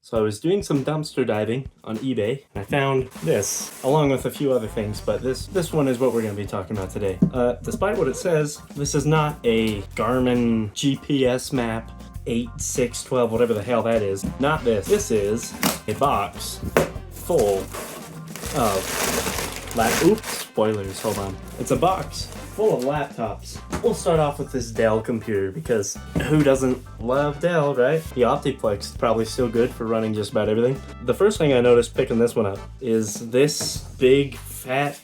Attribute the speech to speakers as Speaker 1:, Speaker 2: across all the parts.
Speaker 1: So I was doing some dumpster diving on eBay, and I found this, along with a few other things, but this one is what we're going to be talking about today. Despite what it says, this is not a Garmin GPS map 8612, whatever the hell that is. Not this. This is a box full of oops, spoilers, hold on. It's a box full of laptops. We'll start off with this Dell computer because who doesn't love Dell, right? The Optiplex is probably still good for running just about everything. The first thing I noticed picking this one up is this big fat,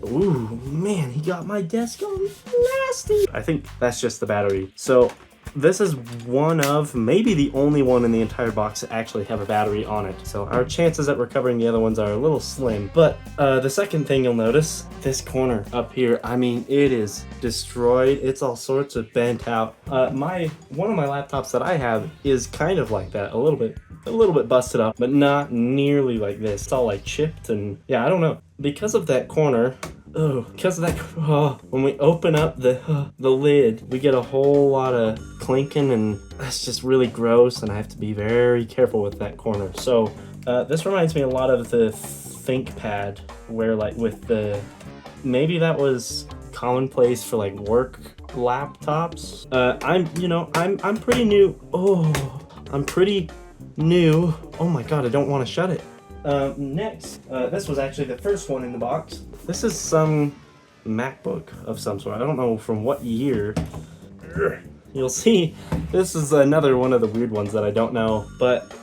Speaker 1: ooh man, he got my desk all nasty. I think that's just the battery. So this is one of, maybe the only one in the entire box to actually have a battery on it. So our chances at recovering the other ones are a little slim. But the second thing you'll notice, this corner up here, I mean, it is destroyed. It's all sorts of bent out. One of my laptops that I have is kind of like that, a little bit busted up, but not nearly like this. It's all like chipped and yeah, I don't know. Because of that corner, when we open up the lid, we get a whole lot of clinking, and that's just really gross, and I have to be very careful with that corner. So this reminds me a lot of the ThinkPad, where like with the, maybe that was commonplace for like work laptops. I'm pretty new. I'm pretty new. Oh my god, I don't want to shut it. Next, this was actually the first one in the box. This is some MacBook of some sort. I don't know from what year. You'll see, this is another one of the weird ones that I don't know, but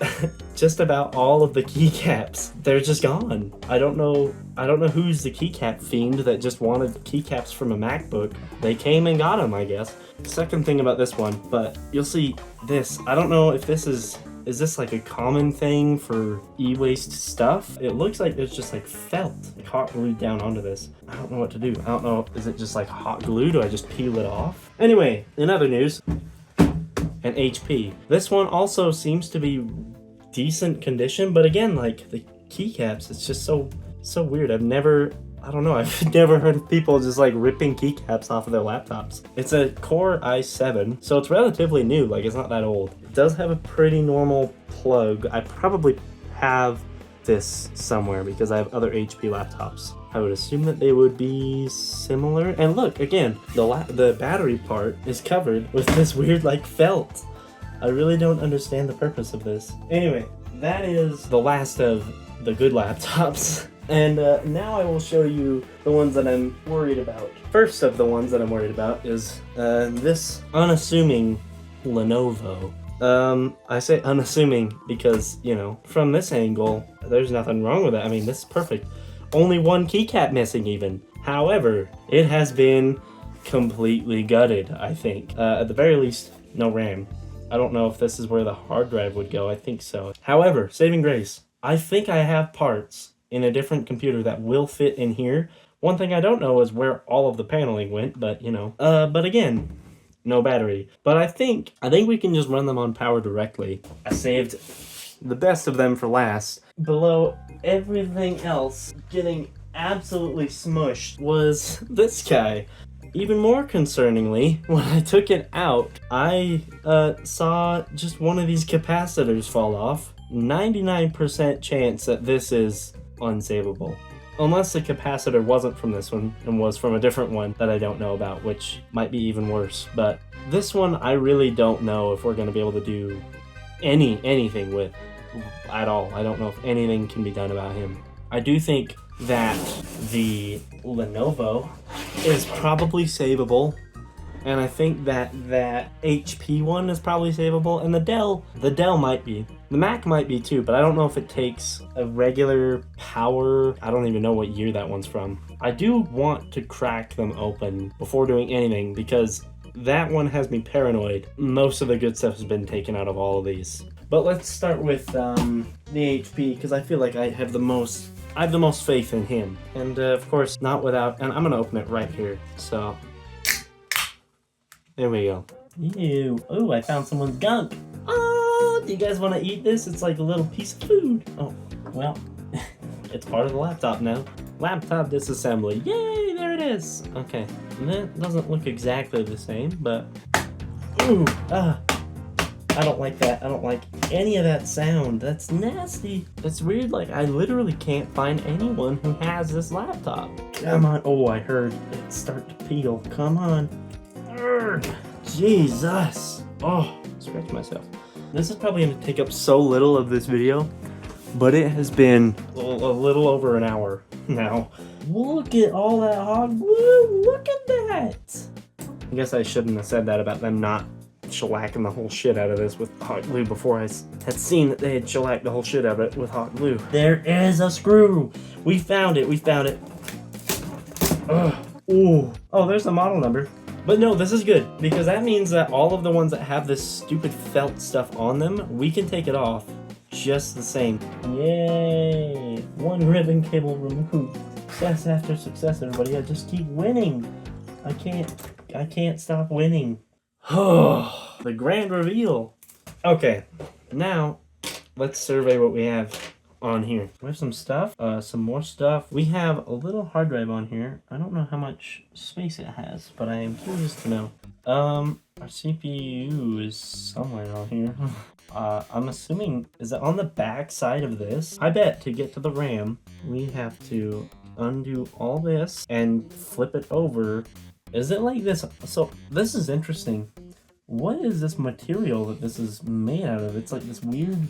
Speaker 1: just about all of the keycaps, they're just gone. I don't know who's the keycap fiend that just wanted keycaps from a MacBook. They came and got them, I guess. Second thing about this one, but you'll see this. I don't know if this is this like a common thing for e-waste stuff? It looks like there's just like felt, like hot glued down onto this. I don't know what to do. I don't know, is it just like hot glue? Do I just peel it off? Anyway, in other news, an HP. This one also seems to be decent condition, but again, like the keycaps, it's just so weird. I've never heard of people just like ripping keycaps off of their laptops. It's a Core i7, so it's relatively new, like it's not that old. It does have a pretty normal plug. I probably have this somewhere because I have other HP laptops. I would assume that they would be similar. And look, again, the battery part is covered with this weird like felt. I really don't understand the purpose of this. Anyway, that is the last of the good laptops. And now I will show you the ones that I'm worried about. First of the ones that I'm worried about is this unassuming Lenovo. I say unassuming because, you know, from this angle, there's nothing wrong with it. I mean, this is perfect. Only one keycap missing even. However, it has been completely gutted, I think. At the very least, no RAM. I don't know if this is where the hard drive would go. I think so. However, saving grace, I think I have parts in a different computer that will fit in here. One thing I don't know is where all of the paneling went, but you know. But again, no battery. But I think we can just run them on power directly. I saved the best of them for last. Below everything else getting absolutely smushed was this guy. Even more concerningly, when I took it out, I saw just one of these capacitors fall off. 99% chance that this is unsavable. Unless the capacitor wasn't from this one and was from a different one that I don't know about, which might be even worse. But this one, I really don't know if we're going to be able to do anything with at all. I don't know if anything can be done about him. I do think that the Lenovo is probably savable, and I think that HP one is probably savable, and the Dell might be. The Mac might be too, but I don't know if it takes a regular power. I don't even know what year that one's from. I do want to crack them open before doing anything because that one has me paranoid. Most of the good stuff has been taken out of all of these. But let's start with the HP because I feel like I have the most faith in him. And of course, not without, and I'm gonna open it right here. So, there we go. Ew, oh, I found someone's gunk. Oh, do you guys wanna eat this? It's like a little piece of food. Oh, well, it's part of the laptop now. Laptop disassembly, yay, there it is. Okay, and that doesn't look exactly the same, but, ooh, I don't like that. I don't like any of that sound. That's nasty. It's weird. Like, I literally can't find anyone who has this laptop. Come on. Oh, I heard it start to peel. Come on. Urgh. Jesus. Oh, scratch myself. This is probably going to take up so little of this video, but it has been a little over an hour now. Look at all that hot glue. Look at that. I guess I shouldn't have said that about them not shellacking the whole shit out of this with hot glue before I had seen that they had shellacked the whole shit out of it with hot glue. There is a screw. We found it. We found it. Ugh. Ooh. Oh, there's the model number. But no, this is good because that means that all of the ones that have this stupid felt stuff on them, we can take it off just the same. Yay! One ribbon cable removed. Success after success, everybody. I just keep winning. I can't stop winning. Oh, the grand reveal. Okay, now let's survey what we have on here. We have some stuff, some more stuff. We have a little hard drive on here. I don't know how much space it has, but I am curious to know. Our CPU is somewhere on here. I'm assuming, is it on the back side of this? I bet to get to the RAM, we have to undo all this and flip it over. Is it like this? So this is interesting. What is this material that this is made out of? It's like this weird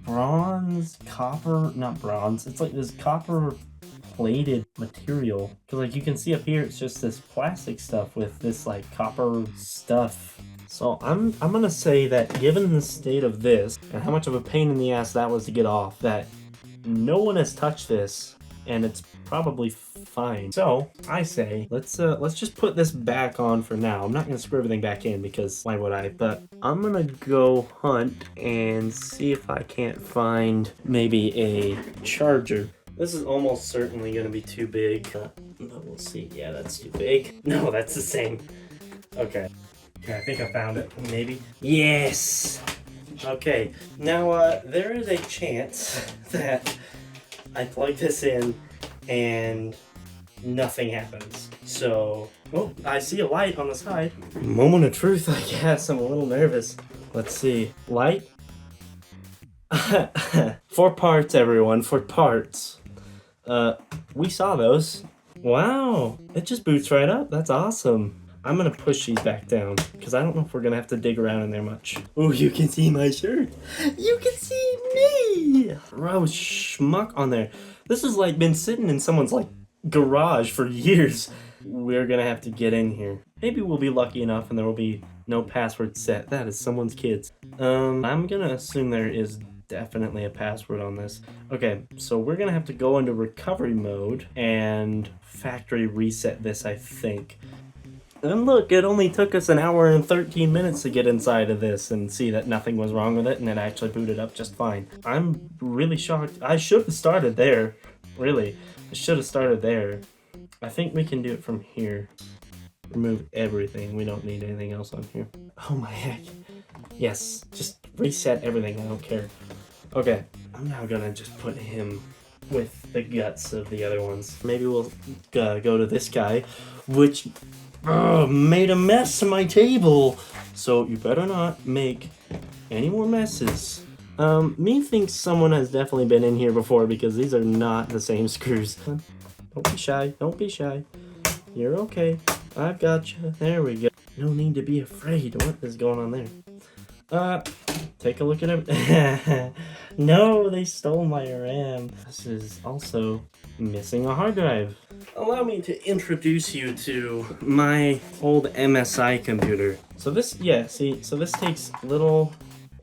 Speaker 1: bronze, copper, not bronze. It's like this copper plated material. Cause like you can see up here, it's just this plastic stuff with this like copper stuff. So I'm gonna say that given the state of this and how much of a pain in the ass that was to get off, that no one has touched this and it's probably fine. So I say let's just put this back on for now. I'm not gonna screw everything back in because why would I? But I'm gonna go hunt and see if I can't find maybe a charger. This is almost certainly gonna be too big. But we'll see. Yeah, that's too big. No, that's the same. Okay. Yeah, I think I found it. Maybe. Yes. Okay. Now there is a chance that I plug this in and nothing happens. So, oh, I see a light on the side. Moment of truth, I guess. I'm a little nervous. Let's see. Light? For parts, everyone. For parts. We saw those. Wow. It just boots right up. That's awesome. I'm gonna push these back down because I don't know if we're gonna have to dig around in there much. Oh, you can see my shirt. You can see me. Bro, schmuck on there. This has like been sitting in someone's like garage for years. We're gonna have to get in here. Maybe we'll be lucky enough and there will be no password set. That is someone's kids. I'm gonna assume there is definitely a password on this. Okay, so we're gonna have to go into recovery mode and factory reset this, I think. And look, it only took us an hour and 13 minutes to get inside of this and see that nothing was wrong with it and it actually booted up just fine. I'm really shocked. I should have started there. Really. I should have started there. I think we can do it from here. Remove everything. We don't need anything else on here. Oh my heck. Yes, just reset everything. I don't care. Okay, I'm now gonna just put him with the guts of the other ones. Maybe we'll go to this guy, which... made a mess of my table. So you better not make any more messes. Me thinks someone has definitely been in here before because these are not the same screws. Don't be shy. Don't be shy. You're okay. I've got you. There we go. No need to be afraid. What is going on there? Take a look at it. No, they stole my RAM. This is also missing a hard drive. Allow me to introduce you to my old MSI computer. So this, yeah, see, so this takes little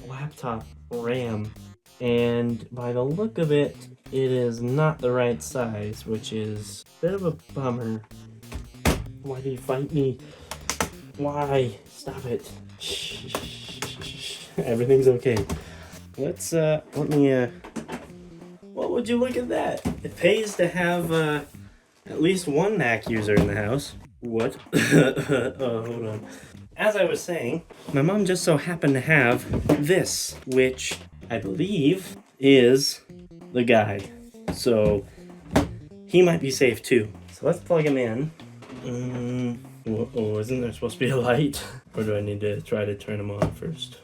Speaker 1: laptop RAM, and by the look of it, it is not the right size, which is a bit of a bummer. Why do you fight me? Why? Stop it. Shh. Everything's okay. Let's, let me, what would you look at that? It pays to have, at least one Mac user in the house. What? Oh, hold on. As I was saying, my mom just so happened to have this, which I believe is the guy. So he might be safe too. So let's plug him in. Oh, isn't there supposed to be a light? Or do I need to try to turn him on first?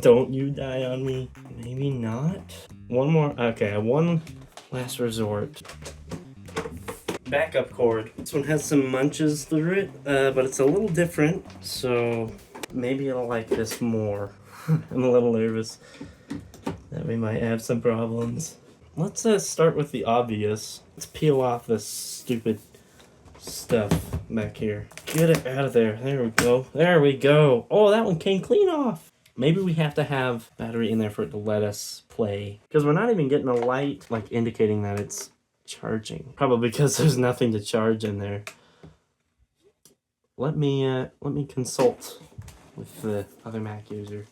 Speaker 1: Don't you die on me. Maybe not. One more. Okay, one last resort. Backup cord. This one has some munches through it, but it's a little different, so maybe I'll like this more. I'm a little nervous that we might have some problems. Let's start with the obvious. Let's peel off this stupid stuff back here. Get it out of there. There we go. There we go. Oh, that one came clean off. Maybe we have to have battery in there for it to let us play. Because we're not even getting a light like indicating that it's charging. Probably because there's nothing to charge in there. Let me consult with the other Mac user.